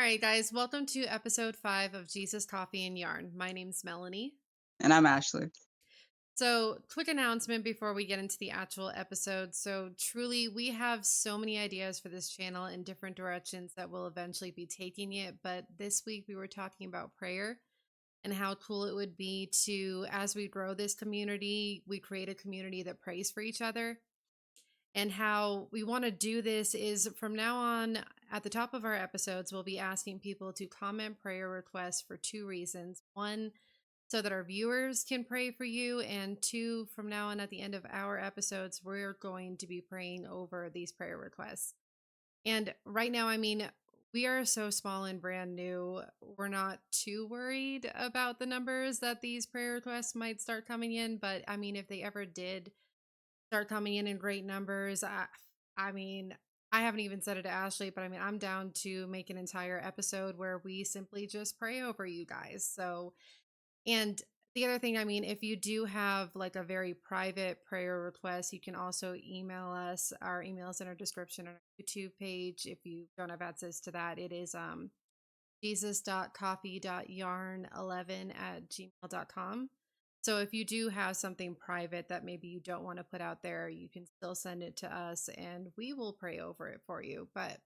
All right, guys, welcome to episode 5 of Jesus Coffee and Yarn. My name's Melanie. And I'm Ashley. So, quick announcement before we get into the actual episode. So, truly, we have so many ideas for this channel in different directions that we'll eventually be taking it. But this week, we were talking about prayer and how cool it would be to, as we grow this community, we create a community that prays for each other. And how we want to do this is from now on, at the top of our episodes, we'll be asking people to comment prayer requests for two reasons. One, so that our viewers can pray for you. And two, from now on, at the end of our episodes, we're going to be praying over these prayer requests. And right now, we are so small and brand new. We're not too worried about the numbers that these prayer requests might start coming in. But if they ever did start coming in great numbers. I mean, I haven't even said it to Ashley, but I'm down to make an entire episode where we simply just pray over you guys. So, and the other thing, if you do have like a very private prayer request, you can also email us. Our email is in our description on our YouTube page. If you don't have access to that, it is jesus.coffee.yarn11@gmail.com. So if you do have something private that maybe you don't want to put out there, you can still send it to us and we will pray over it for you. But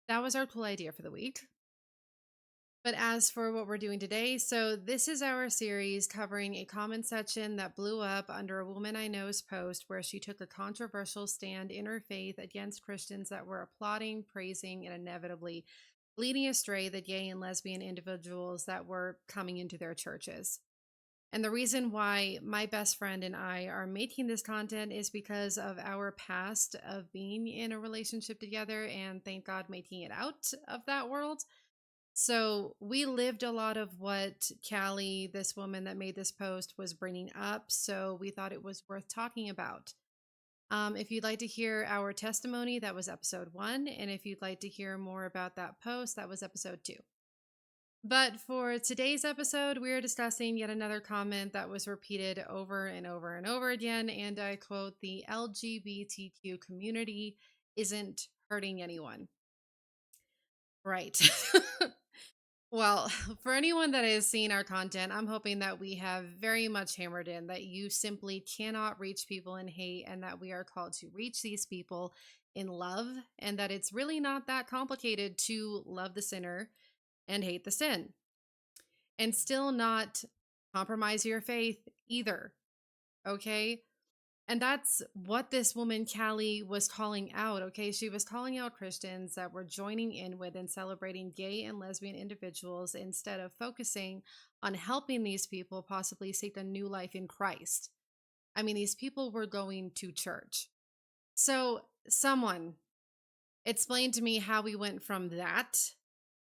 that was our cool idea for the week. But as for what we're doing today, so this is our series covering a comment section that blew up under a Woman I Know's post where she took a controversial stand in her faith against Christians that were applauding, praising, and inevitably leading astray the gay and lesbian individuals that were coming into their churches. And the reason why my best friend and I are making this content is because of our past of being in a relationship together and thank God making it out of that world. So we lived a lot of what Callie, this woman that made this post, was bringing up. So we thought it was worth talking about. If you'd like to hear our testimony, that was episode 1. And if you'd like to hear more about that post, that was episode 2. But for today's episode, we're discussing yet another comment that was repeated over and over and over again. And I quote, the LGBTQ community isn't hurting anyone. Right. Well, for anyone that has seen our content, I'm hoping that we have very much hammered in that you simply cannot reach people in hate and that we are called to reach these people in love and that it's really not that complicated to love the sinner and hate the sin and still not compromise your faith either. Okay. And that's what this woman, Callie, was calling out. Okay. She was calling out Christians that were joining in with and celebrating gay and lesbian individuals instead of focusing on helping these people possibly seek a new life in Christ. These people were going to church. So, someone explain to me how we went from that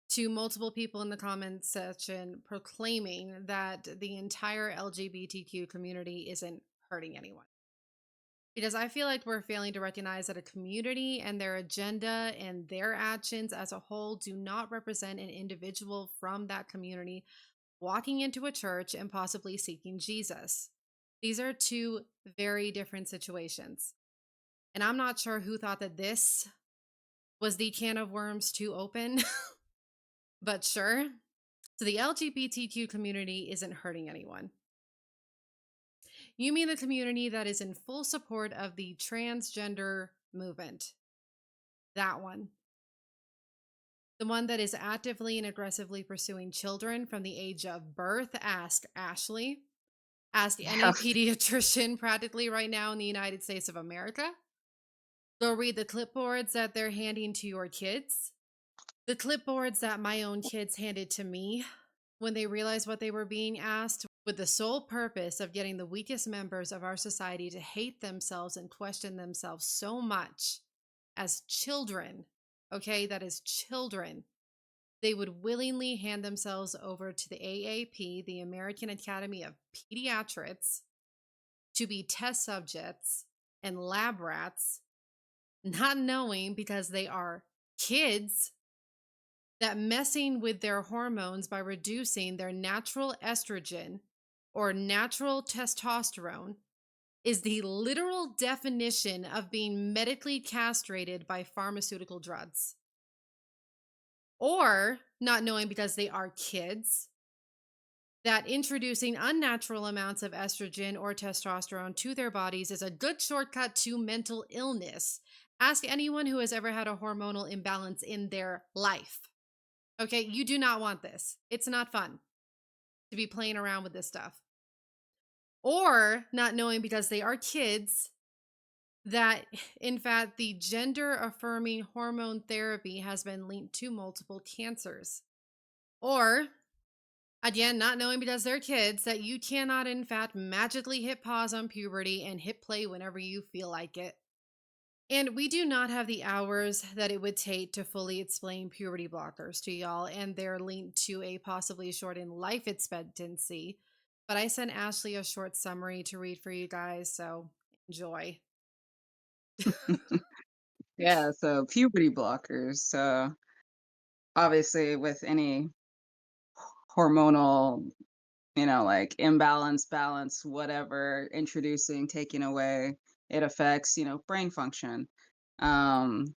to multiple people in the comments section proclaiming that the entire LGBTQ community isn't hurting anyone. Because I feel like we're failing to recognize that a community and their agenda and their actions as a whole do not represent an individual from that community walking into a church and possibly seeking Jesus. These are two very different situations. And I'm not sure who thought that this was the can of worms to open, but sure. So the LGBTQ community isn't hurting anyone. You mean the community that is in full support of the transgender movement? That one. The one that is actively and aggressively pursuing children from the age of birth? Ask Ashley. Ask Yeah. any pediatrician practically right now in the United States of America. Go read the clipboards that they're handing to your kids. The clipboards that my own kids handed to me when they realized what they were being asked, with the sole purpose of getting the weakest members of our society to hate themselves and question themselves so much as children. Okay, that is children. They would willingly hand themselves over to the AAP, the American Academy of Pediatrics, to be test subjects and lab rats, not knowing because they are kids that messing with their hormones by reducing their natural estrogen or natural testosterone is the literal definition of being medically castrated by pharmaceutical drugs. or not knowing because they are kids that introducing unnatural amounts of estrogen or testosterone to their bodies is a good shortcut to mental illness. Ask anyone who has ever had a hormonal imbalance in their life. Okay, you do not want this. It's not fun to be playing around with this stuff. Or not knowing because they are kids that, in fact, the gender affirming hormone therapy has been linked to multiple cancers. Or again, not knowing because they're kids that you cannot, in fact, magically hit pause on puberty and hit play whenever you feel like it. And we do not have the hours that it would take to fully explain puberty blockers to y'all, and they're linked to a possibly shortened life expectancy. But I sent Ashley a short summary to read for you guys, so enjoy. Yeah, so puberty blockers. So obviously, with any hormonal, like imbalance, balance, whatever, introducing, taking away, it affects, brain function. Um,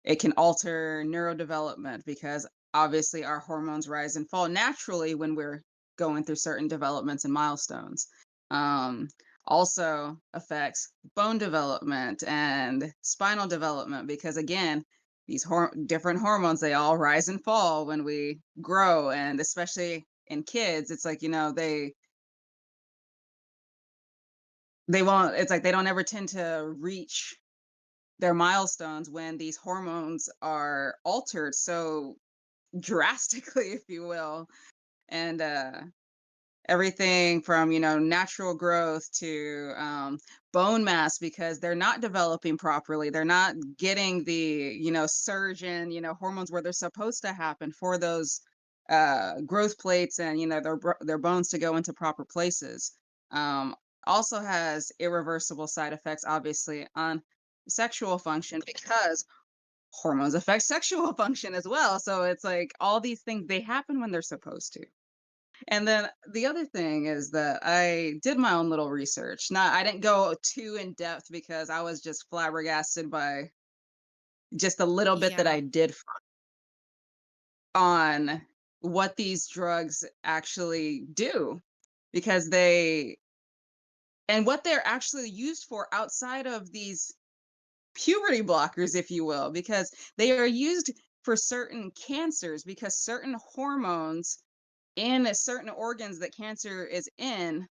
it can alter neurodevelopment because obviously our hormones rise and fall naturally when we're going through certain developments and milestones. Um, Also affects bone development and spinal development because again, these different hormones, they all rise and fall when we grow, and especially in kids, it's like, they won't, it's like they don't ever tend to reach their milestones when these hormones are altered so drastically, if you will. And everything from, natural growth to bone mass, because they're not developing properly. They're not getting the, surge in, hormones where they're supposed to happen for those growth plates and, their bones to go into proper places. Um, Also has irreversible side effects, obviously, on sexual function because hormones affect sexual function as well. So it's like all these things, they happen when they're supposed to. And then the other thing is that I did my own little research. Not I didn't go too in depth because I was just flabbergasted by just a little bit that Yeah, I did on what these drugs actually do, because they and what they're actually used for outside of these puberty blockers, if you will, because they are used for certain cancers, because certain hormones in certain organs that cancer is in,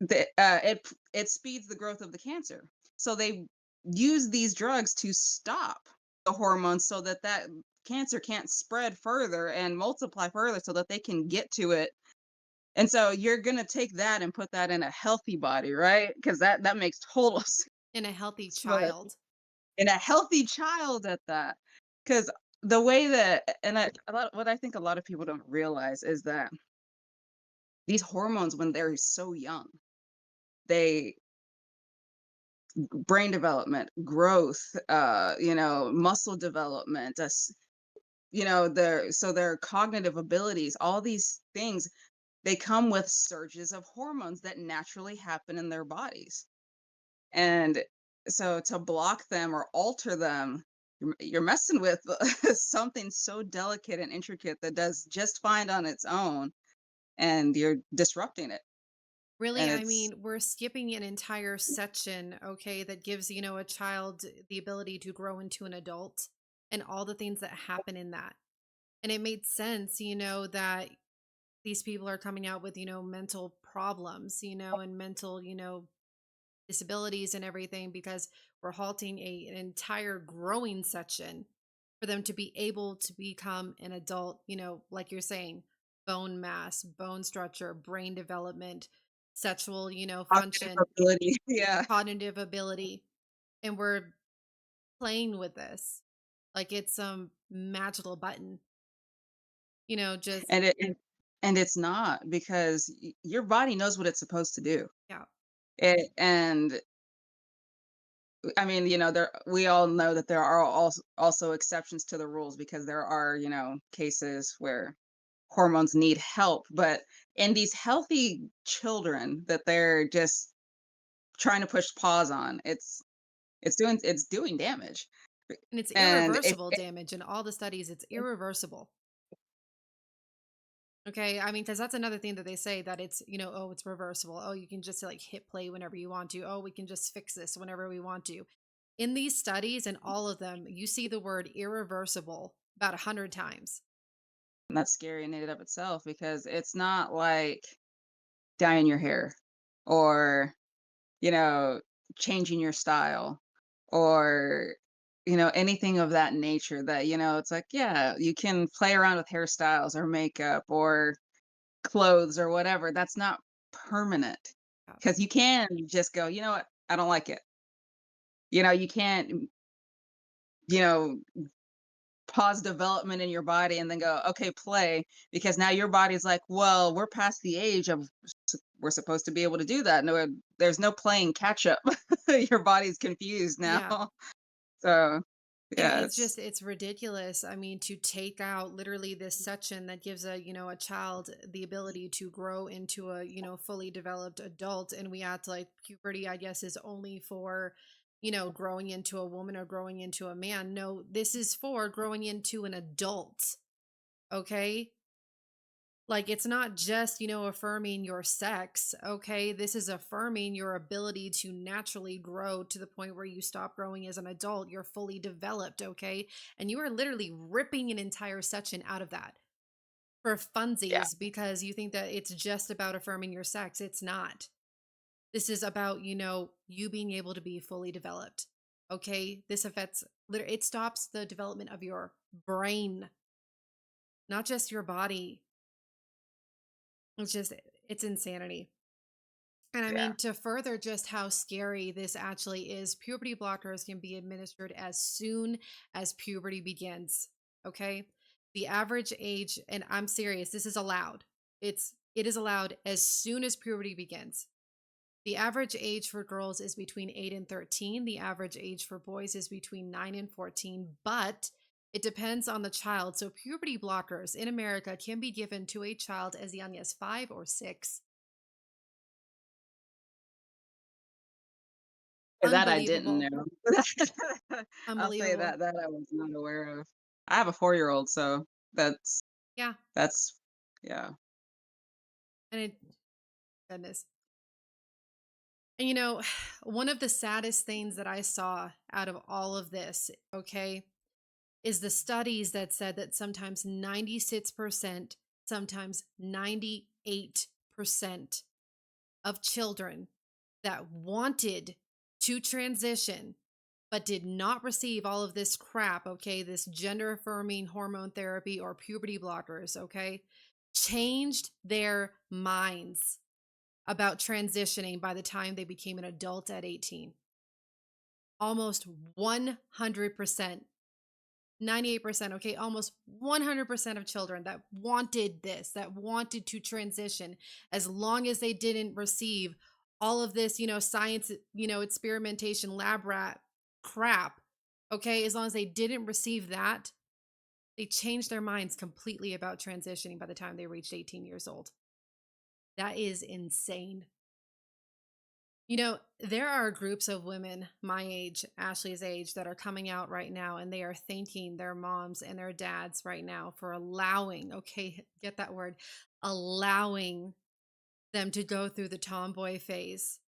it speeds the growth of the cancer. So they use these drugs to stop the hormones so that cancer can't spread further and multiply further so that they can get to it. And so you're going to take that and put that in a healthy body, right? Because that makes total sense. in a healthy But child. in a healthy child at that, because the way that, and what I think a lot of people don't realize is that these hormones, when they're so young, they brain development, growth, muscle development, their cognitive abilities, all these things, they come with surges of hormones that naturally happen in their bodies. And so to block them or alter them, you're messing with something so delicate and intricate that does just fine on its own, and you're disrupting it. Really, And I it's mean, we're skipping an entire section, okay, that gives, a child the ability to grow into an adult and all the things that happen in that. And it made sense, that these people are coming out with, mental problems, and mental, disabilities and everything because we're halting an entire growing section for them to be able to become an adult, like you're saying, bone mass, bone structure, brain development, sexual, cognitive function, ability. Yeah. cognitive ability. And we're playing with this like it's some magical button, just, And it's not, because your body knows what it's supposed to do. yeah. And I mean, there, we all know that there are also exceptions to the rules, because there are, cases where hormones need help. But in these healthy children that they're just trying to push pause on, it's doing damage. And it's And if irreversible damage in all the studies, it's irreversible. Okay, I mean, because that's another thing that they say that it's, oh, it's reversible. Oh, you can just like hit play whenever you want to. Oh, we can just fix this whenever we want to. In these studies and all of them, you see the word irreversible about 100 times. that's scary in and of itself because it's not like dyeing your hair or, you know, changing your style or, anything of that nature that, it's like, yeah, you can play around with hairstyles or makeup or clothes or whatever. That's not permanent Yeah. because you can just go, you know what? I don't like it. You can't, you know, pause development in your body and then go, okay, play, because now your body's like, well, we're past the age of we're supposed to be able to do that. No, there's no playing catch up. Your body's confused now. Yeah. So yeah, It's just it's ridiculous. I mean, to take out literally this section that gives a child the ability to grow into a, fully developed adult, and we act like puberty, I guess, is only for, growing into a woman or growing into a man. No, this is for growing into an adult. Okay? Like, it's not just, affirming your sex, okay? This is affirming your ability to naturally grow to the point where you stop growing as an adult. You're fully developed, okay? And you are literally ripping an entire section out of that for yeah, funsies because you think that it's just about affirming your sex. It's not. This is about, you being able to be fully developed, okay? This affects, it stops the development of your brain, not just your body. It's just, it's insanity. And I yeah. mean, to further just how scary this actually is, puberty blockers can be administered as soon as puberty begins. Okay. The average age, and I'm serious, this is allowed. It is allowed as soon as puberty begins. The average age for girls is between 8 and 13. The average age for boys is between 9 and 14, but it depends on the child. So puberty blockers in America can be given to a child as young as 5 or 6. That I didn't Unbelievable. know. I'll say Unbelievable. that I was not aware of. I have a 4-year-old, so that's Yeah, that's yeah. and it goodness. And one of the saddest things that I saw out of all of this, okay, is the studies that said that sometimes 96%, sometimes 98% of children that wanted to transition but did not receive all of this crap, okay, this gender affirming hormone therapy or puberty blockers, okay, changed their minds about transitioning by the time they became an adult at 18. Almost 100%, 98%, okay, almost 100% of children that wanted this, that wanted to transition, as long as they didn't receive all of this, science, experimentation, lab rat crap, okay, as long as they didn't receive that, they changed their minds completely about transitioning by the time they reached 18 years old. That is insane. There are groups of women my age, Ashley's age, that are coming out right now and they are thanking their moms and their dads right now for allowing, okay, get that word, allowing them to go through the tomboy phase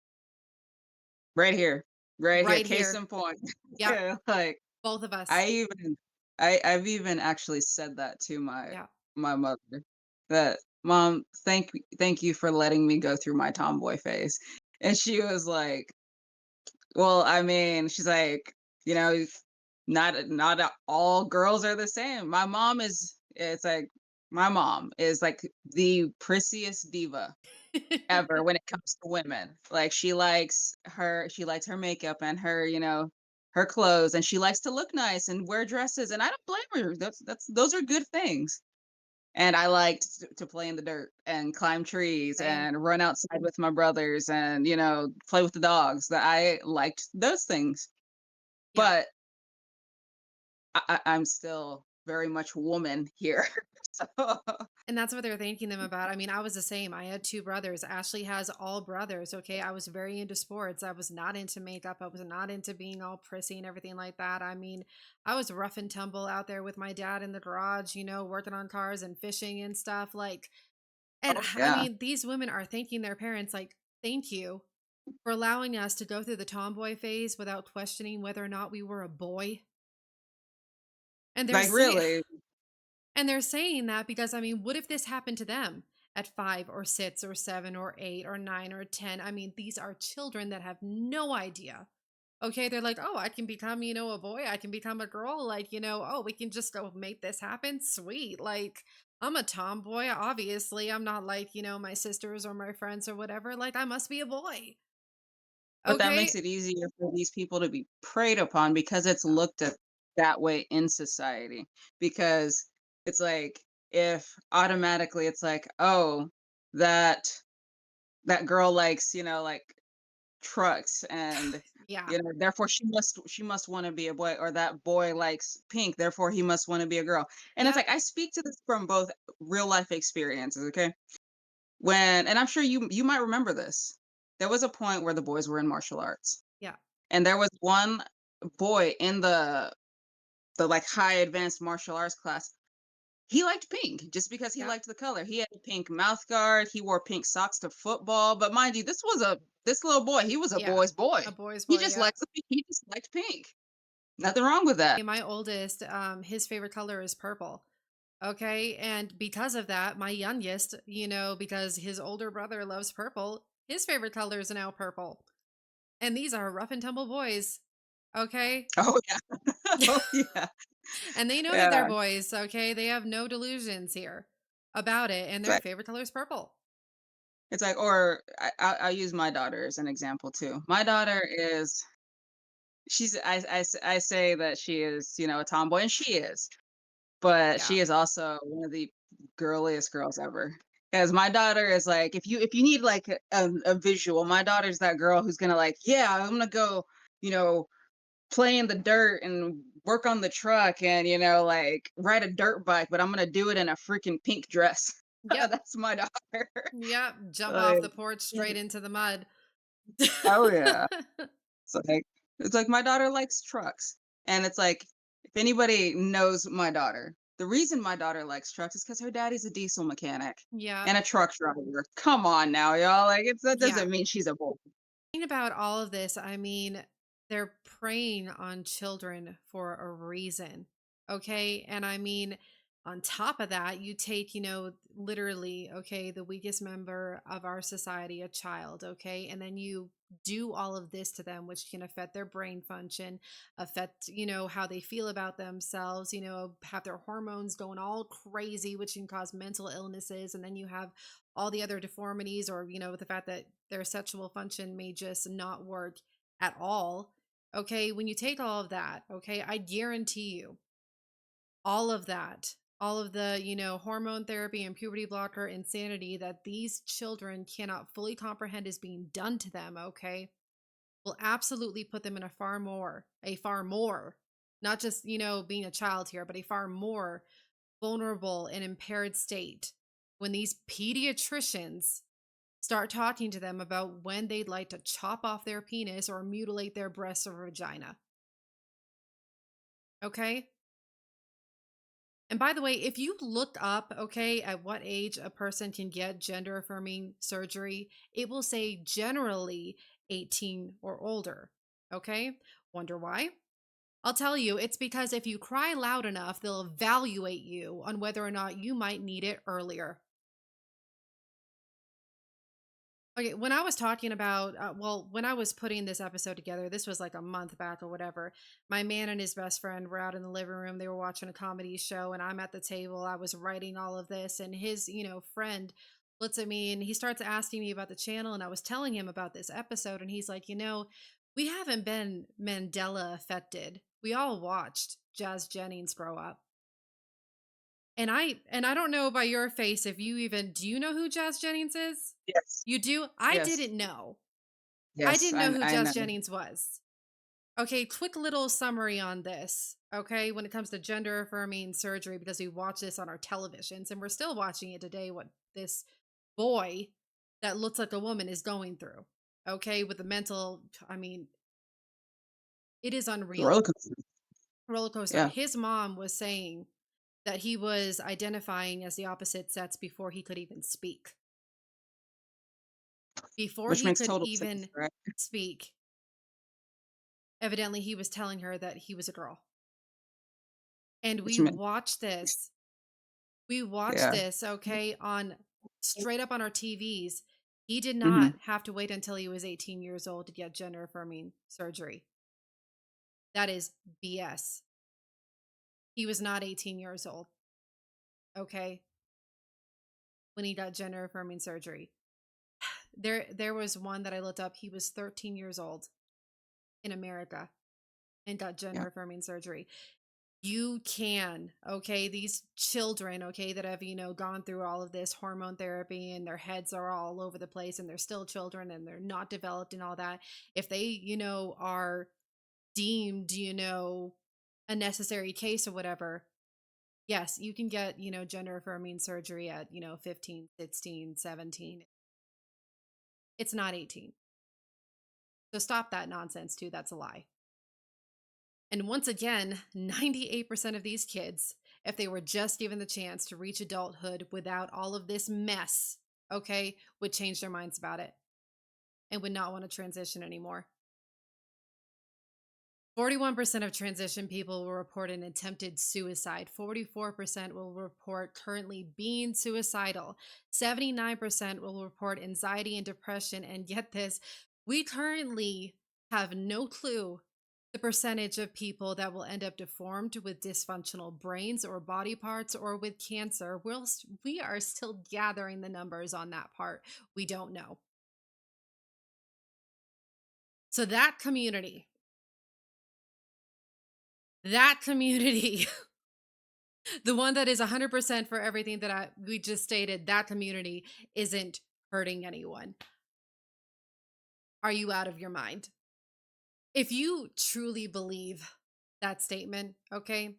Right here. Right here. right Case here. in point. Yep, Yeah, like both of us. I even I've even actually said that to Yeah. my mother, that, "Mom, thank you for letting me go through my tomboy phase." And she was like, "Well, I mean," she's like, "You know, not all girls are the same." My mom is it's like my mom is like the prissiest diva ever when it comes to women. Like she likes her makeup and her clothes, and she likes to look nice and wear dresses, and I don't blame her. That's those are good things. And I liked to play in the dirt and climb trees Same. and run outside with my brothers and, play with the dogs. That I liked those things. Yeah. But I'm still very much woman here. So And that's what they're thanking them about. I mean, I was the same. I had 2 brothers. Ashley has all brothers, okay? I was very into sports. I was not into makeup. I was not into being all prissy and everything like that. I mean, I was rough and tumble out there with my dad in the garage, working on cars and fishing and stuff, like and Oh, I yeah. mean, these women are thanking their parents like, "Thank you for allowing us to go through the tomboy phase without questioning whether or not we were a boy." And they're Like, saying really? And they're saying that because, I mean, what if this happened to them at 5 or 6 or 7 or 8 or 9 or 10? I mean, these are children that have no idea. Okay, they're like, "Oh, I can become, a boy. I can become a girl. Like, oh, we can just go make this happen. Sweet. Like, I'm a tomboy. Obviously, I'm not like, my sisters or my friends or whatever. Like, I must be a boy." But that makes Okay? it easier for these people to be preyed upon because it's looked at that way in society. Because it's like, if automatically it's like, "Oh, that that girl likes, like, trucks, and, Yeah. therefore she must wanna be a boy," or that boy likes pink, therefore he must wanna be a girl. And it's Yep. like, I speak to this from both real life experiences, okay? And I'm sure you might remember this. There was a point where the boys were in martial arts, Yeah. and there was one boy in the, like, high advanced martial arts class. He liked pink just because he Yep. liked the color. He had a pink mouth guard, he wore pink socks to football, but mind you, this little boy, he was a Yeah. boy's boy. A boy's He boy. just Yep. likes he just liked pink. Nothing wrong with that. And my oldest, his favorite color is purple. Okay. And because of that, my youngest, because his older brother loves purple, his favorite color is now purple. And these are rough and tumble boys. Okay. Oh, yeah. Oh, yeah. And they know that they're Yeah. boys. Okay. They have no delusions here about it. And It's their like favorite color is purple. or I'll use my daughter as an example too. My daughter is she's I say that she is, a tomboy, and she is. But Yeah. she is also one of the girliest girls ever. Because my daughter is like, if you need like a visual, my daughter's that girl who's gonna like, yeah, I'm gonna go, you know, play in the dirt and work on the truck and like ride a dirt bike, but I'm gonna do it in a freaking pink dress. Yep. That's my daughter. Yep. Jump Like, off the porch straight into the mud. oh yeah. It's like my daughter likes trucks, and it's like, if anybody knows my daughter, the reason my daughter likes trucks is because her daddy's a diesel mechanic Yep. and a truck driver. Come on now, y'all, like, that Yeah. doesn't mean she's a boy. Thinking about all of this, I mean, they're preying on children for a reason. Okay. And I mean, on top of that, you take, literally, okay, the weakest member of our society, a child, okay, and then you do all of this to them, which can affect their brain function, affect, how they feel about themselves, have their hormones going all crazy, which can cause mental illnesses. And then you have all the other deformities or the fact that their sexual function may just not work at all. Okay, when you take all of that, okay, I guarantee you all of that, all of the hormone therapy and puberty blocker insanity that these children cannot fully comprehend is being done to them, okay, will absolutely put them in a far more, not just being a child here, but a far more vulnerable and impaired state when these pediatricians start talking to them about when they'd like to chop off their penis or mutilate their breasts or vagina. Okay. And by the way, if you look up, okay, at what age a person can get gender affirming surgery, it will say generally 18 or older. Okay. Wonder why? I'll tell you, it's because if you cry loud enough, they'll evaluate you on whether or not you might need it earlier. Okay, when I was talking about, when I was putting this episode together, this was like a month back or whatever. My man and his best friend were out in the living room. They were watching a comedy show, and I'm at the table. I was writing all of this, and his, friend looks at me and he starts asking me about the channel. And I was telling him about this episode, and he's like, we haven't been Mandela affected. We all watched Jazz Jennings grow up. And I don't know by your face if you even do you know who Jazz Jennings is? Yes. You do? I Yes. didn't know. I Yes. didn't I know who I Jazz know. Jennings was. Okay, quick little summary on this. Okay, when it comes to gender affirming surgery, because we watch this on our televisions and we're still watching it today, what this boy that looks like a woman is going through. Okay, with the mental, I mean, it is The roller unreal. coaster. Roller coaster. Yeah, His mom was saying that he was identifying as the opposite sex before he could even speak. Before which he makes could total sense, even right? speak, evidently he was telling her that he was a girl. And Which makes we watched yeah. this, okay, on straight up on our TVs. He did Mhm. not have to wait until he was 18 years old to get gender affirming surgery. That is BS. He was not 18 years old, okay, when he got gender affirming surgery. There was one that I looked up. He was 13 years old in America and got Yeah. gender affirming surgery. You can, okay, these children, okay, that have, gone through all of this hormone therapy and their heads are all over the place and they're still children and they're not developed and all that. If they, are deemed, a necessary case or whatever, yes, you can get, gender affirming surgery at, 15, 16, 17. It's not 18. So stop that nonsense too. That's a lie. And once again, 98% of these kids, if they were just given the chance to reach adulthood without all of this mess, okay, would change their minds about it and would not want to transition anymore. 41% of transition people will report an attempted suicide. 44% will report currently being suicidal. 79% will report anxiety and depression. And get this, we currently have no clue the percentage of people that will end up deformed with dysfunctional brains or body parts or with cancer. We are still gathering the numbers on that part. We don't know. So that community the one that is 100% for everything that we just stated, that community isn't hurting anyone. Are you out of your mind? If you truly believe that statement, okay,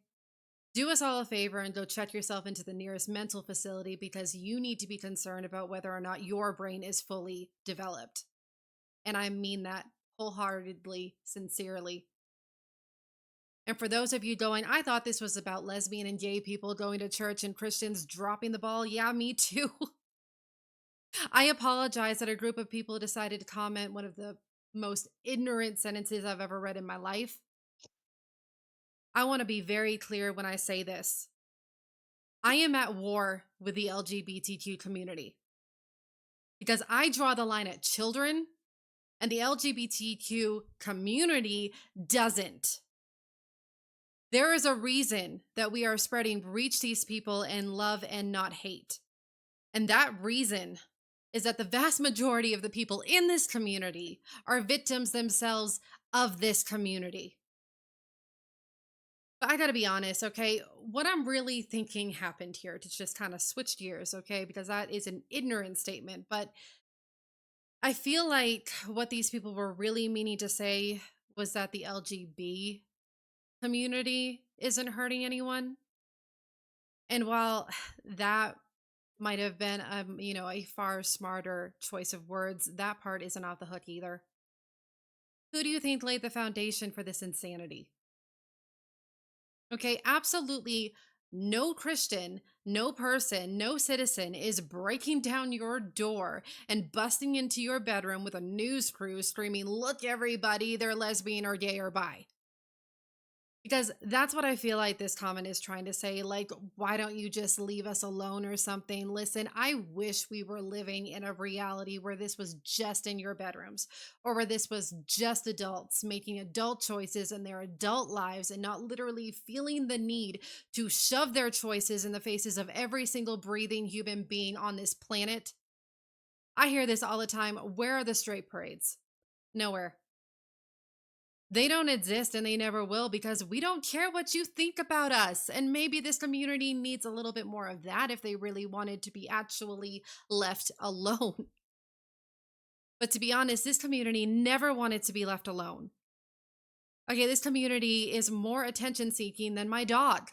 do us all a favor and go check yourself into the nearest mental facility because you need to be concerned about whether or not your brain is fully developed. And I mean that wholeheartedly, sincerely. And for those of you going, I thought this was about lesbian and gay people going to church and Christians dropping the ball. Yeah, me too. I apologize that a group of people decided to comment one of the most ignorant sentences I've ever read in my life. I want to be very clear when I say this. I am at war with the LGBTQ community because I draw the line at children and the LGBTQ community doesn't. There is a reason that we are spreading reach these people in love and not hate. And that reason is that the vast majority of the people in this community are victims themselves of this community. But I gotta be honest, okay? What I'm really thinking happened here to just kind of switch gears, okay? Because that is an ignorant statement. But I feel like what these people were really meaning to say was that the LGB community isn't hurting anyone. And while that might have been a far smarter choice of words, that part isn't off the hook either. Who do you think laid the foundation for this insanity? Okay, absolutely no Christian, no person, no citizen is breaking down your door and busting into your bedroom with a news crew screaming, "Look, everybody, they're lesbian or gay or bi." Because that's what I feel like this comment is trying to say. Like, why don't you just leave us alone or something? Listen, I wish we were living in a reality where this was just in your bedrooms or where this was just adults making adult choices in their adult lives and not literally feeling the need to shove their choices in the faces of every single breathing human being on this planet. I hear this all the time. Where are the straight parades? Nowhere. They don't exist and they never will because we don't care what you think about us. And maybe this community needs a little bit more of that if they really wanted to be actually left alone. But to be honest, this community never wanted to be left alone. Okay, this community is more attention seeking than my dog.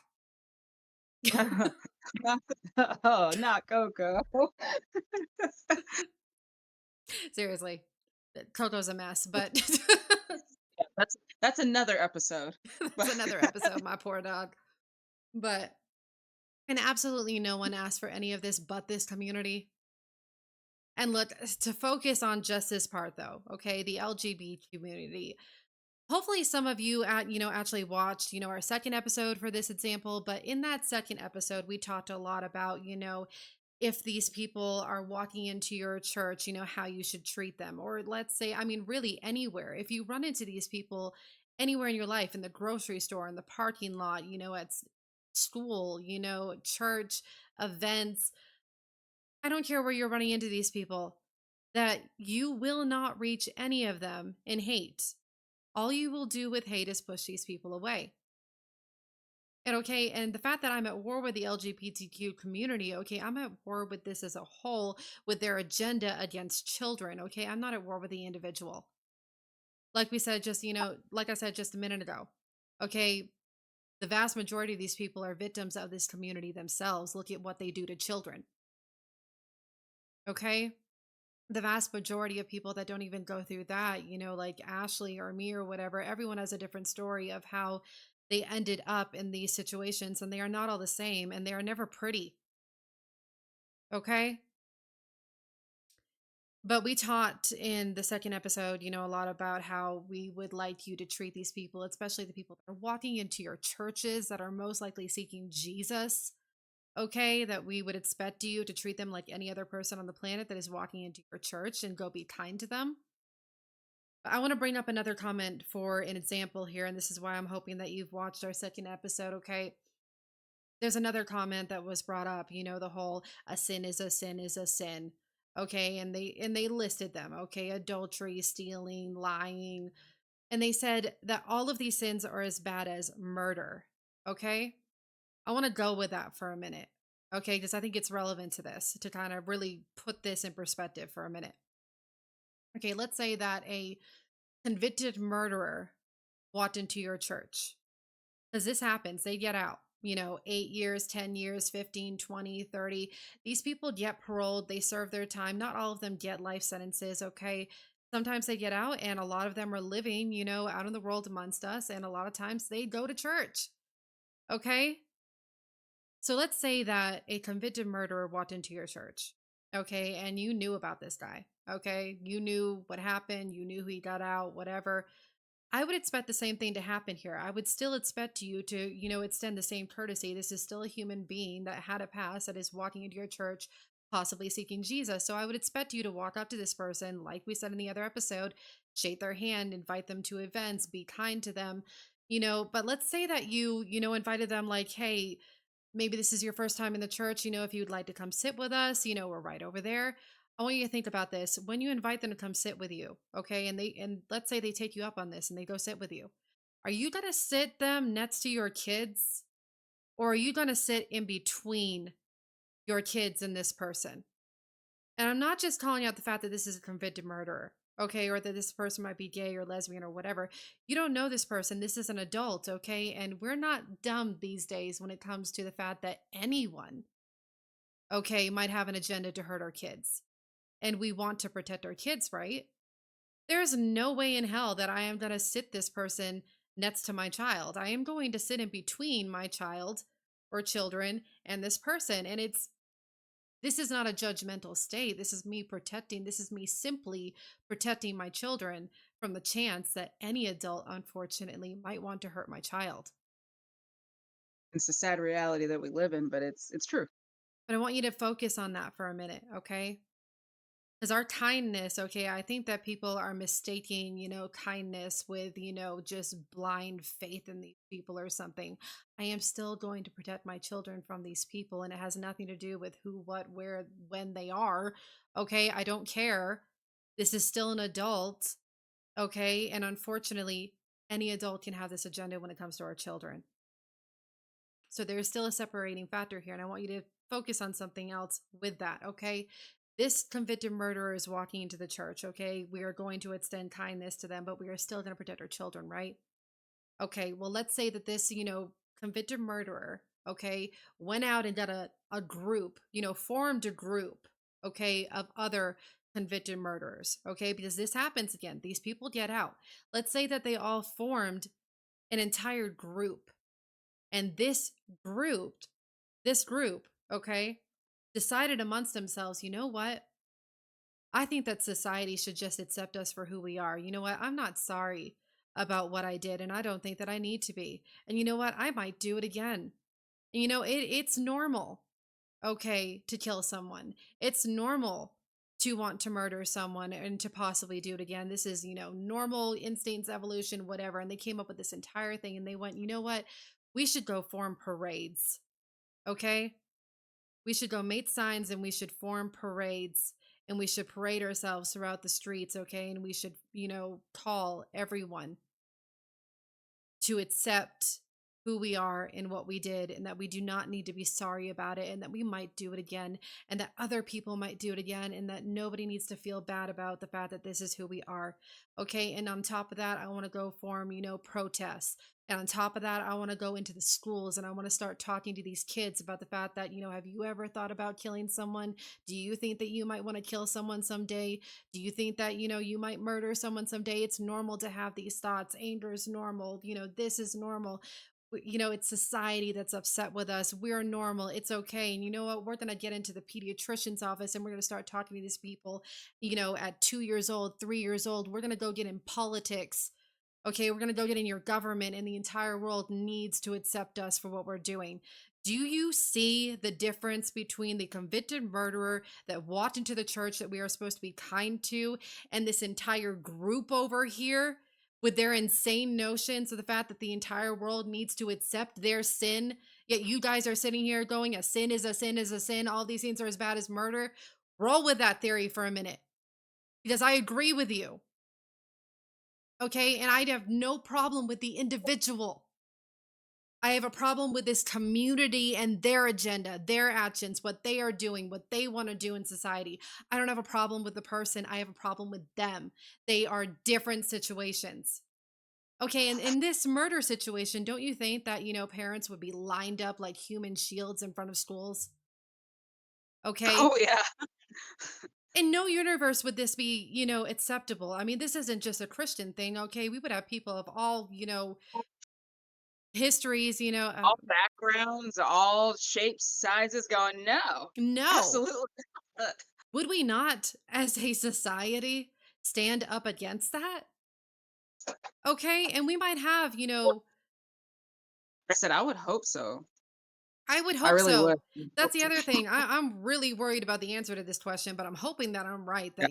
Oh, not Coco. Seriously. Coco's a mess, but Yeah, that's another episode. that's But another episode, my poor dog. But and absolutely no one asked for any of this but this community. And look, to focus on just this part though, okay, the LGB community. Hopefully some of you actually watched, our second episode for this example, but in that second episode we talked a lot about, if these people are walking into your church, how you should treat them. Or let's say, I mean, really anywhere. If you run into these people anywhere in your life, in the grocery store, in the parking lot, school, church, events, I don't care where you're running into these people, that you will not reach any of them in hate. All you will do with hate is push these people away. And okay, and the fact that I'm at war with the LGBTQ community, okay, I'm at war with this as a whole, with their agenda against children, okay? I'm not at war with the individual. Like we said, like I said just a minute ago, okay, the vast majority of these people are victims of this community themselves. Look at what they do to children, okay? The vast majority of people that don't even go through that, like Ashley or me or whatever, everyone has a different story of how they ended up in these situations, and they are not all the same, and they are never pretty. Okay. But we talked in the second episode, a lot about how we would like you to treat these people, especially the people that are walking into your churches that are most likely seeking Jesus. Okay. That we would expect you to treat them like any other person on the planet that is walking into your church and go be kind to them. I want to bring up another comment for an example here, and this is why I'm hoping that you've watched our second episode. Okay. There's another comment that was brought up, the whole a sin is a sin is a sin. Okay. And they listed them. Okay. Adultery, stealing, lying. And they said that all of these sins are as bad as murder. Okay. I want to go with that for a minute. Okay. Because I think it's relevant to this to kind of really put this in perspective for a minute. Okay. Let's say that a convicted murderer walked into your church, because this happens. They get out, 8 years, 10 years, 15, 20, 30. These people get paroled, they serve their time. Not all of them get life sentences, okay? Sometimes they get out, and a lot of them are living, out in the world amongst us. And a lot of times they go to church, okay? So let's say that a convicted murderer walked into your church, okay? And you knew about this guy, okay? You knew what happened, you knew who he got out, whatever. I would expect the same thing to happen here. I would still expect you to, extend the same courtesy. This is still a human being that had a past, that is walking into your church, possibly seeking Jesus. So I would expect you to walk up to this person, like we said in the other episode, shake their hand, invite them to events, be kind to them, But let's say that you invited them, like, hey, maybe this is your first time in the church, if you'd like to come sit with us, we're right over there. I want you to think about this. When you invite them to come sit with you, okay, and let's say they take you up on this and they go sit with you. Are you going to sit them next to your kids, or are you going to sit in between your kids and this person? And I'm not just calling out the fact that this is a convicted murderer, okay, or that this person might be gay or lesbian or whatever. You don't know this person. This is an adult, okay? And we're not dumb these days when it comes to the fact that anyone, okay, might have an agenda to hurt our kids. And we want to protect our kids, right? There's no way in hell that I am going to sit this person next to my child. I am going to sit in between my child or children and this person. And this is not a judgmental state. This is me simply protecting my children from the chance that any adult, unfortunately, might want to hurt my child. it's a sad reality that we live in, but it's true. But I want you to focus on that for a minute, okay? Because our kindness, okay, I think that people are mistaking, kindness with, just blind faith in these people or something. I am still going to protect my children from these people, and it has nothing to do with who, what, where, when they are. Okay, I don't care. This is still an adult, okay? And unfortunately, any adult can have this agenda when it comes to our children. So there's still a separating factor here. And I want you to focus on something else with that. Okay. This convicted murderer is walking into the church. Okay. We are going to extend kindness to them, but we are still going to protect our children, right? Okay, well, let's say that this, convicted murderer, okay, went out and got a group, formed a group, okay, of other convicted murderers, okay, because this happens again. These people get out. Let's say that they all formed an entire group, and group, this group, okay, decided amongst themselves, you know what? I think that society should just accept us for who we are. You know what? I'm not sorry about what I did, and I don't think that I need to be. And you know what? I might do it again. And it's normal, okay, to kill someone. It's normal to want to murder someone and to possibly do it again. This is, normal instincts, evolution, whatever. And they came up with this entire thing and they went, you know what? We should go form parades, okay? We should go make signs and we should form parades and we should parade ourselves throughout the streets, okay? And we should, call everyone to accept who we are and what we did, and that we do not need to be sorry about it, and that we might do it again, and that other people might do it again, and that nobody needs to feel bad about the fact that this is who we are. Okay. And on top of that, I want to go form, protests. And on top of that, I want to go into the schools and I want to start talking to these kids about the fact that, have you ever thought about killing someone? Do you think that you might want to kill someone someday? Do you think that, you might murder someone someday? It's normal to have these thoughts. Anger is normal. This is normal. It's society that's upset with us. We're normal. It's okay. And you know what? We're going to get into the pediatrician's office and we're going to start talking to these people, at 2 years old, 3 years old. We're going to go get in politics. Okay, we're going to go get in your government, and the entire world needs to accept us for what we're doing. Do you see the difference between the convicted murderer that walked into the church that we are supposed to be kind to, and this entire group over here with their insane notions of the fact that the entire world needs to accept their sin? Yet you guys are sitting here going, a sin is a sin is a sin. All these things are as bad as murder. Roll with that theory for a minute because I agree with you. Okay. And I have no problem with the individual. I have a problem with this community and their agenda, their actions, what they are doing, what they want to do in society. I don't have a problem with the person. I have a problem with them. They are different situations. Okay. And in this murder situation, don't you think that, parents would be lined up like human shields in front of schools? Okay. Oh, yeah. In no universe would this be, acceptable. I mean, this isn't just a Christian thing. Okay. We would have people of all, histories, All backgrounds, all shapes, sizes going, "No, no. absolutely not." Would we not, as a society, stand up against that? Okay, and we might have, I said, "I would hope so." I would I hope really would so. That's hope the so. other thing. I'm really worried about the answer to this question, but I'm hoping that I'm right, that,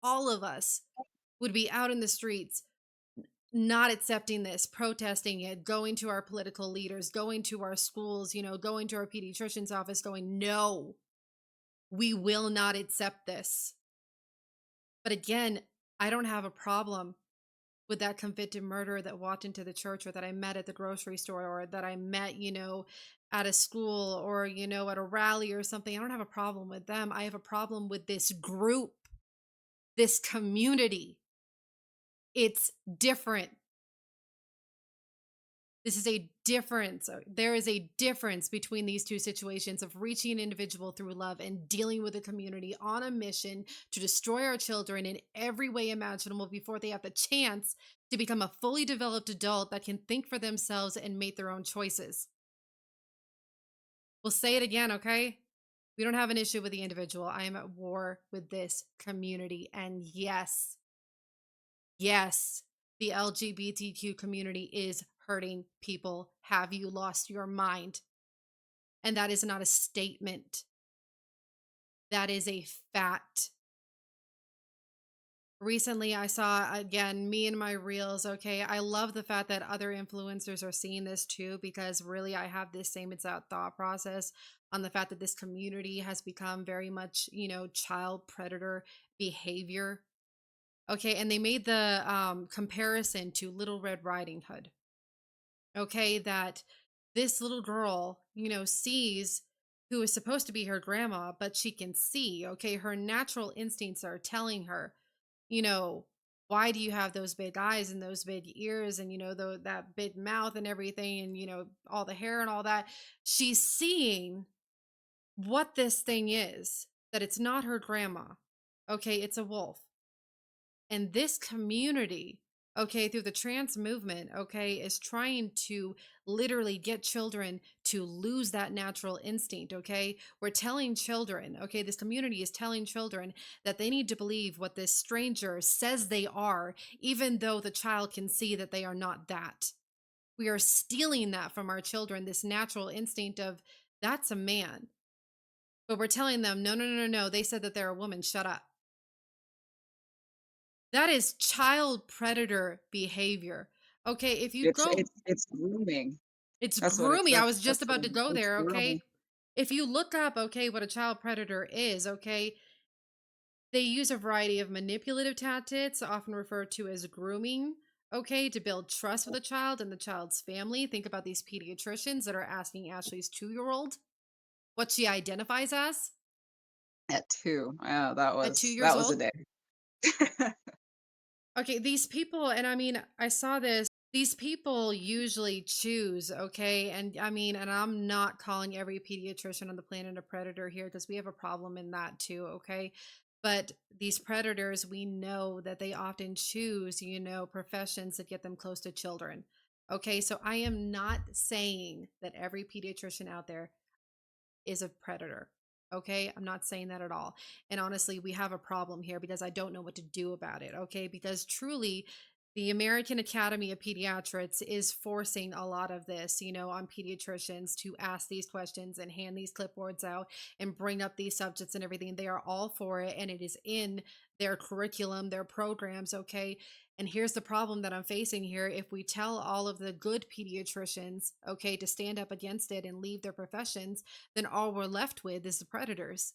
all of us would be out in the streets, not accepting this, protesting it, going to our political leaders, going to our schools, going to our pediatrician's office, going, no, we will not accept this. But again, I don't have a problem with that convicted murderer that walked into the church, or that I met at the grocery store, or that I met, at a school, or, at a rally or something. I don't have a problem with them. I have a problem with this group, this community. It's different. This is a difference. There is a difference between these two situations of reaching an individual through love and dealing with a community on a mission to destroy our children in every way imaginable before they have the chance to become a fully developed adult that can think for themselves and make their own choices. We'll say it again, okay? We don't have an issue with the individual. I am at war with this community. And yes, yes, the LGBTQ community is hurting people. Have you lost your mind? And that is not a statement, that is a fact. Recently, I saw again me and my reels. Okay. I love the fact that other influencers are seeing this too, because really I have this same exact thought process on the fact that this community has become very much, child predator behavior. Okay. And they made the comparison to Little Red Riding Hood. Okay, that this little girl, sees who is supposed to be her grandma, but she can see, okay, her natural instincts are telling her, you know, Why do you have those big eyes and those big ears and that big mouth and everything and all the hair and all that?" She's seeing what this thing is, that it's not her grandma. Okay, it's a wolf. And this community, okay, through the trans movement, okay, is trying to literally get children to lose that natural instinct. Okay, we're telling children, okay, this community is telling children that they need to believe what this stranger says they are, even though the child can see that they are not that. We are stealing that from our children, this natural instinct of that's a man. But we're telling them, no, no, no, no, no. They said that they're a woman. Shut up. That is child predator behavior. Okay, if you go, It's grooming. it's That's what grooming. I was just that's what about to go it's there, grooming. okay? If you look up, okay, what a child predator is, okay, they use a variety of manipulative tactics, often referred to as grooming, okay, to build trust with the child and the child's family. Think about these pediatricians that are asking Ashley's 2-year-old what she identifies as At 2. Yeah, at 2 years that was a old. day. Okay, these people, and I mean, I saw this. These people usually choose, okay? And I mean, and I'm not calling every pediatrician on the planet a predator here because we have a problem in that too, okay? But these predators, we know that they often choose, professions that get them close to children. Okay, so I am not saying that every pediatrician out there is a predator. Okay. I'm not saying that at all. And honestly, we have a problem here because I don't know what to do about it. Okay. Because truly, the American Academy of Pediatrics is forcing a lot of this, on pediatricians to ask these questions and hand these clipboards out and bring up these subjects and everything. They are all for it. And it is in their curriculum, their programs. Okay. And here's the problem that I'm facing here. If we tell all of the good pediatricians, okay, to stand up against it and leave their professions, then all we're left with is the predators.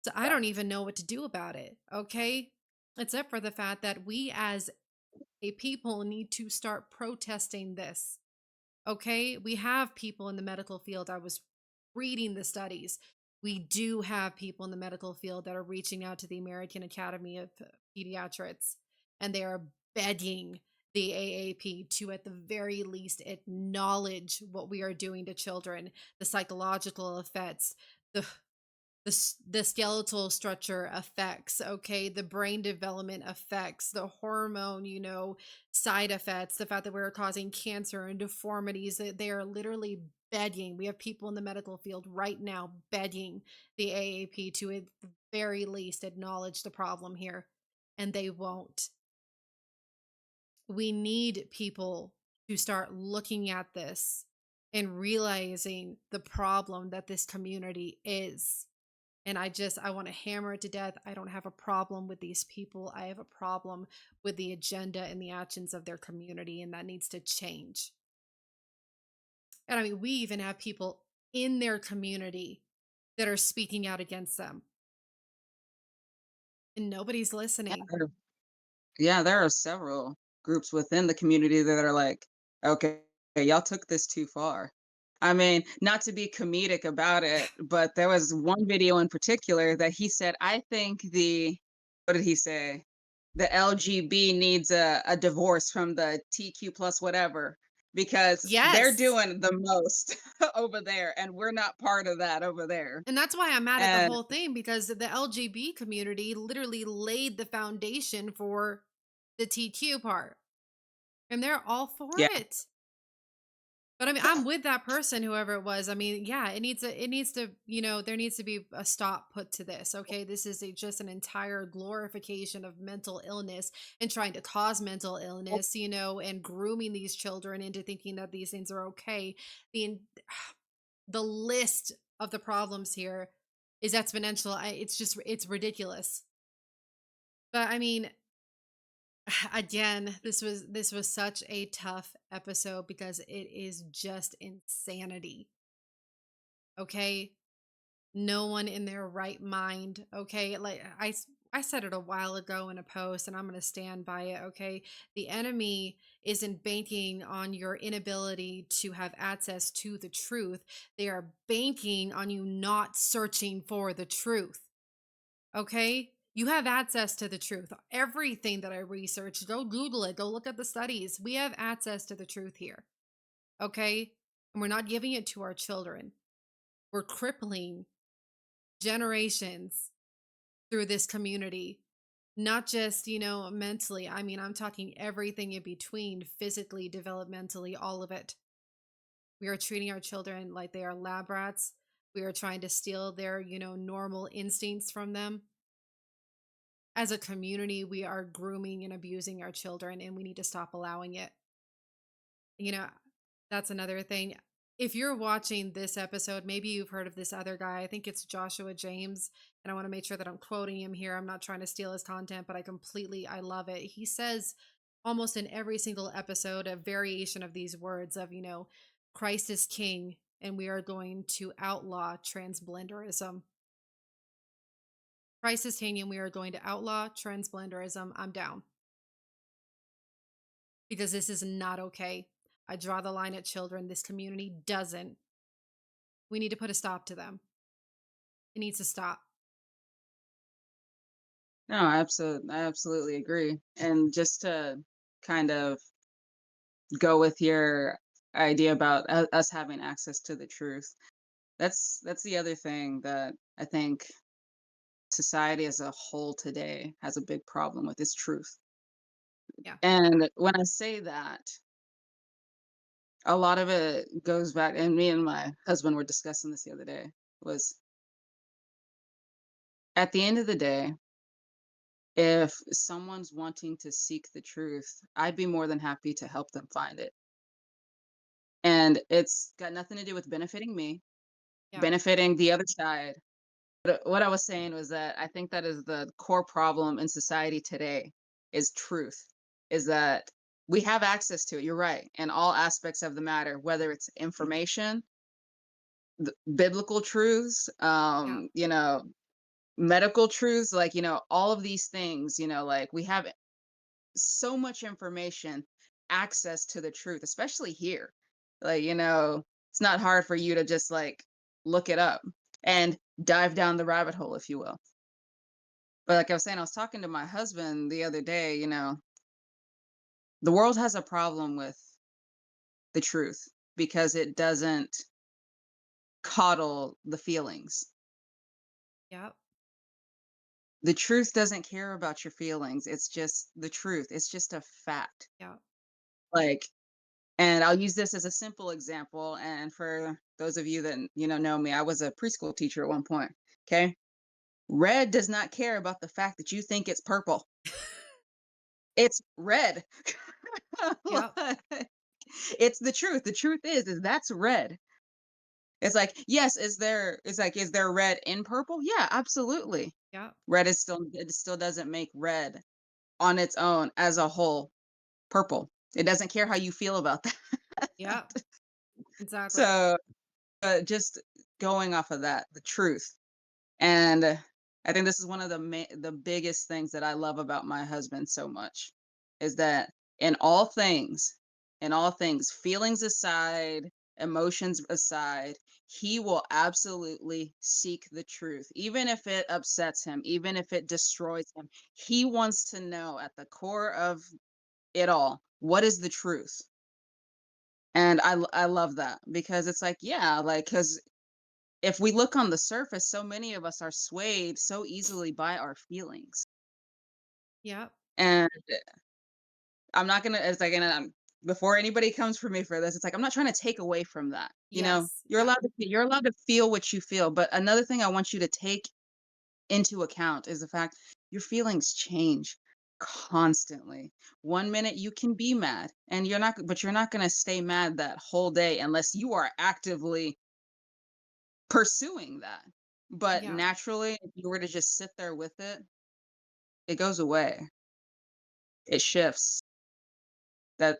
So I Yeah. don't even know what to do about it, okay? Except for the fact that we as a people need to start protesting this, okay? We have people in the medical field. I was reading the studies. We do have people in the medical field that are reaching out to the American Academy of Pediatrics, and they are begging the AAP to, at the very least, acknowledge what we are doing to children, the psychological effects, the the skeletal structure effects, okay, the brain development effects, the hormone, side effects, the fact that we're causing cancer and deformities. That they are literally begging. We have people in the medical field right now begging the AAP to, at the very least, acknowledge the problem here, and they won't. We need people to start looking at this and realizing the problem that this community is. And I want to hammer it to death. I don't have a problem with these people. I have a problem with the agenda and the actions of their community, and that needs to change. And I mean, we even have people in their community that are speaking out against them, and nobody's Yeah, listening. there are several groups within the community that are like, "Okay, y'all took this too far." I mean, not to be comedic about it, but there was one video in particular that he said, "I think the" what did he say? "The LGB needs a divorce from the TQ plus whatever, because they're Yes. doing the most over there, and we're not part of that over there." And that's why I'm mad at the And whole thing because the LGB community literally laid the foundation for the TQ part, and they're all for yeah, it. But I mean, I'm with that person, whoever it was. I mean, yeah, it needs to, there needs to be a stop put to this. Okay. This is just an entire glorification of mental illness and trying to cause mental illness, and grooming these children into thinking that these things are okay. The, the list of the problems here is exponential. It's ridiculous. But I mean, again, this was such a tough episode because it is just insanity. Okay, no one in their right mind. Okay, like I said it a while ago in a post, and I'm going to stand by it. Okay, the enemy isn't banking on your inability to have access to the truth. They are banking on you not searching for the truth. Okay, You have access to the truth. Everything that I researched, go Google it, go look at the studies. We have access to the truth here. Okay? And we're not giving it to our children. We're crippling generations through this community. Not just, mentally. I mean, I'm talking everything in between, physically, developmentally, all of it. We are treating our children like they are lab rats. We are trying to steal their, normal instincts from them. As a community, we are grooming and abusing our children, and we need to stop allowing it. You know, that's another thing. If you're watching this episode, maybe you've heard of this other guy. I think it's Joshua James, and I want to make sure that I'm quoting him here. I'm not trying to steal his content, but I love it. He says almost in every single episode a variation of these words of, Christ is king, and we are going to outlaw transgenderism. Christ is king, and we are going to outlaw transgenderism. I'm down because this is not okay. I draw the line at children. This community doesn't. We need to put a stop to them. It needs to stop. No, I absolutely agree. And just to kind of go with your idea about us having access to the truth. That's the other thing that I think society as a whole today has a big problem with is truth. Yeah. And when I say that, a lot of it goes back, and me and my husband were discussing this the other day, was at the end of the day, if someone's wanting to seek the truth, I'd be more than happy to help them find it. And it's got nothing to do with benefiting me, Yeah. benefiting the other side. But what I was saying was that I think that is the core problem in society today is truth, is that we have access to it. You're right. In all aspects of the matter, whether it's information, biblical truths, Yeah. medical truths, like, all of these things, like we have so much information, access to the truth, especially here. Like, it's not hard for you to just like look it up and dive down the rabbit hole, if you will. But like I was saying, I was talking to my husband the other day, the world has a problem with the truth because it doesn't coddle the feelings. Yeah. The truth doesn't care about your feelings. It's just the truth. It's just a fact. Yeah. Like, and I'll use this as a simple example. And for those of you that, know me, I was a preschool teacher at one point. Okay. Red does not care about the fact that you think it's purple. It's red. Yeah. It's the truth. The truth is that's red. It's like, yes, is there red in purple? Yeah, absolutely. Yeah. Red is still, it still doesn't make red on its own as a whole purple. It doesn't care how you feel about that. Yeah. Exactly. So, just going off of that, the truth. And I think this is one of the biggest things that I love about my husband so much is that in all things, feelings aside, emotions aside, he will absolutely seek the truth, even if it upsets him, even if it destroys him. He wants to know at the core of it all, what is the truth? And I love that because it's like, yeah, like, because if we look on the surface, so many of us are swayed so easily by our feelings. Yeah. And I'm not gonna it's like, and before anybody comes for me for this, it's like I'm not trying to take away from that. Yes. You're Yeah. allowed to feel what you feel. But another thing I want you to take into account is the fact your feelings change constantly. One minute you can be mad and you're not gonna stay mad that whole day unless you are actively pursuing that. But Yeah. naturally, if you were to just sit there with it, it goes away. It shifts. That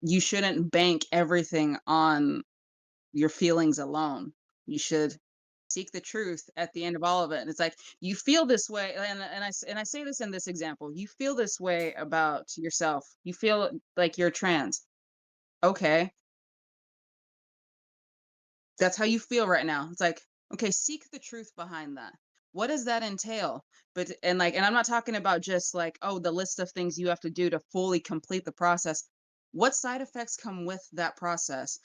you shouldn't bank everything on your feelings alone. You should seek the truth at the end of all of it. And it's like you feel this way, and I say this in this example. You feel this way about yourself. You feel like you're trans. Okay, that's how you feel right now. It's like, okay, seek the truth behind that. what does that entail? But and I'm not talking about just like, oh, the list of things you have to do to fully complete the process. What side effects come with that process?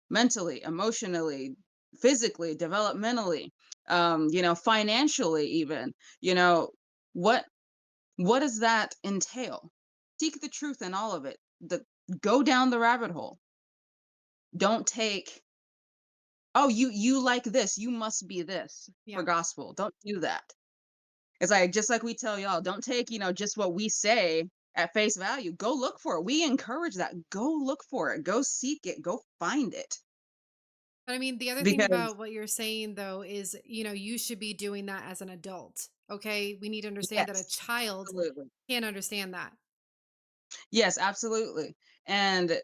Mentally, emotionally, physically, developmentally, financially even. You know, what what does that entail? Seek the truth in all of it. Go down the rabbit hole. Don't take, oh, you like this, you must be this for Yeah. gospel. Don't do that. It's like just like we tell y'all, don't take, just what we say at face value. Go look for it. We encourage that. Go look for it. Go seek it. Go find it. But I mean, the other thing Because about what you're saying though is, you should be doing that as an adult. Okay? We need to understand that a yes, child absolutely. can't understand that. Yes, absolutely. And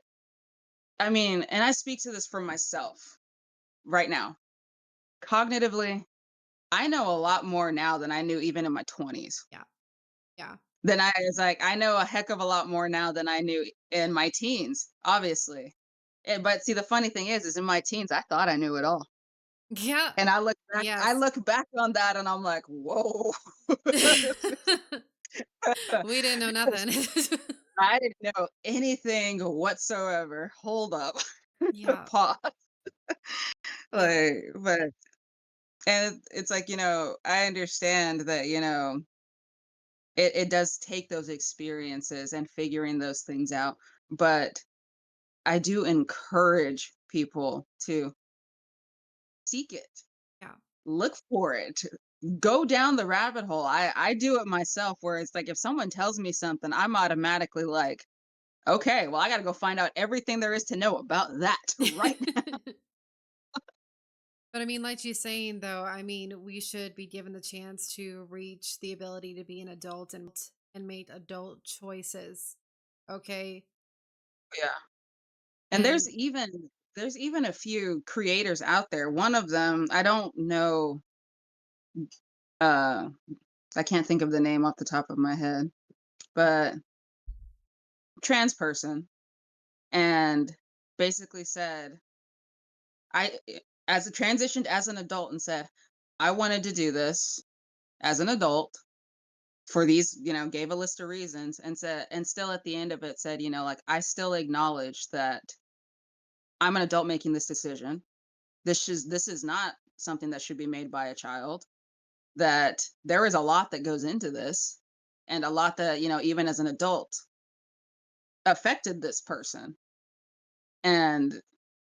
I mean, and I speak to this for myself right now. Cognitively, I know a lot more now than I knew even in my 20s. Yeah. Yeah. Then I know a heck of a lot more now than I knew in my teens, obviously. But see, the funny thing is in my teens, I thought I knew it all. Yeah. And I Yes. look back on that and I'm like, "Whoa." We didn't know nothing. I didn't know anything whatsoever. Hold up. Yeah. Pause. Yeah. But and it's like, I understand that, it does take those experiences and figuring those things out, but I do encourage people to seek it, Yeah. look for it, go down the rabbit hole. I do it myself where it's like if someone tells me something, I'm automatically like, okay, well, I got to go find out everything there is to know about that right now. But I mean, like you saying though, I mean, we should be given the chance to reach the ability to be an adult and make adult choices. Okay? Yeah. And And there's even a few creators out there. One of them, I don't know, uh I can't think of the name off the top of my head, but trans person, and basically said, as a transitioned as an adult and said, I wanted to do this as an adult for these, gave a list of reasons and said, and still at the end of it said, like, I still acknowledge that I'm an adult making this decision. This is not something that should be made by a child, that there is a lot that goes into this and a lot that, even as an adult affected this person. And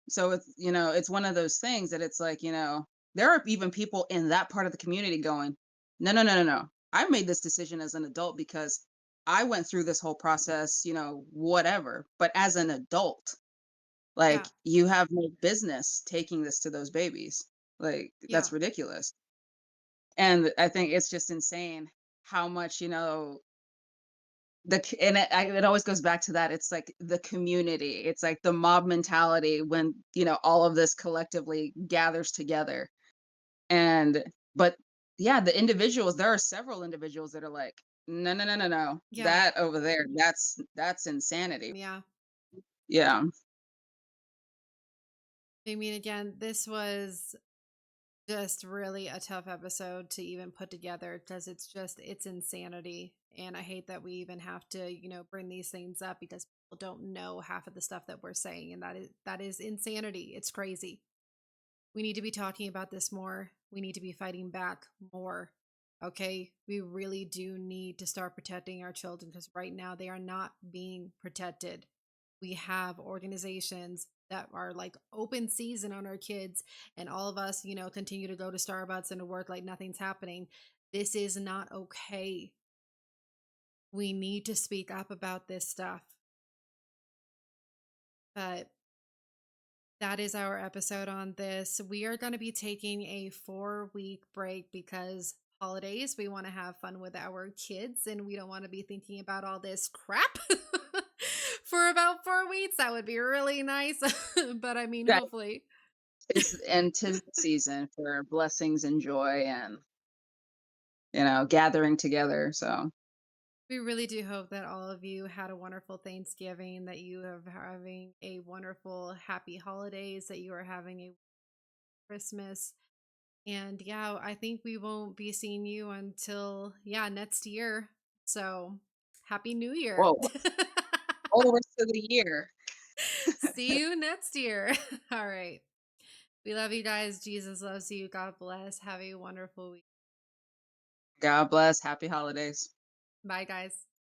so it's one of those things that it's like, there are even people in that part of the community going, "No, no, no, no, no. I made this decision as an adult because I went through this whole process, whatever. But as an adult, like yeah. you have no business taking this to those babies. Like Yeah. that's ridiculous." And I think it's just insane how much, it always goes back to that. It's like the community. It's like the mob mentality when, all of this collectively gathers together. And but yeah, the individuals, there are several individuals that are like, no, no, no, no, no. Yeah. That over there, that's insanity. Yeah. Yeah. I mean, again, this was just really a tough episode to even put together because it's insanity. And I hate that we even have to, bring these things up because people don't know half of the stuff that we're saying. And that is insanity. It's crazy. We need to be talking about this more. We need to be fighting back more. Okay. We really do need to start protecting our children because right now they are not being protected. We have organizations that are like open season on our kids, and all of us, continue to go to Starbucks and to work like nothing's happening. This is not okay. We need to speak up about this stuff. But that is our episode on this. We are going to be taking a 4-week break because holidays, we want to have fun with our kids and we don't want to be thinking about all this crap for about 4 weeks. That would be really nice. But I mean, Right. hopefully. And 'tis the season for blessings and joy and, gathering together. So We really do hope that all of you had a wonderful Thanksgiving, that you are having a wonderful, happy holidays, that you are having a Christmas. And yeah, I think we won't be seeing you until, yeah, next year. So happy New Year. Whoa, whole rest of the year. See you next year. All right. We love you guys. Jesus loves you. God bless. Have a wonderful week. God bless. Happy holidays. Bye, guys.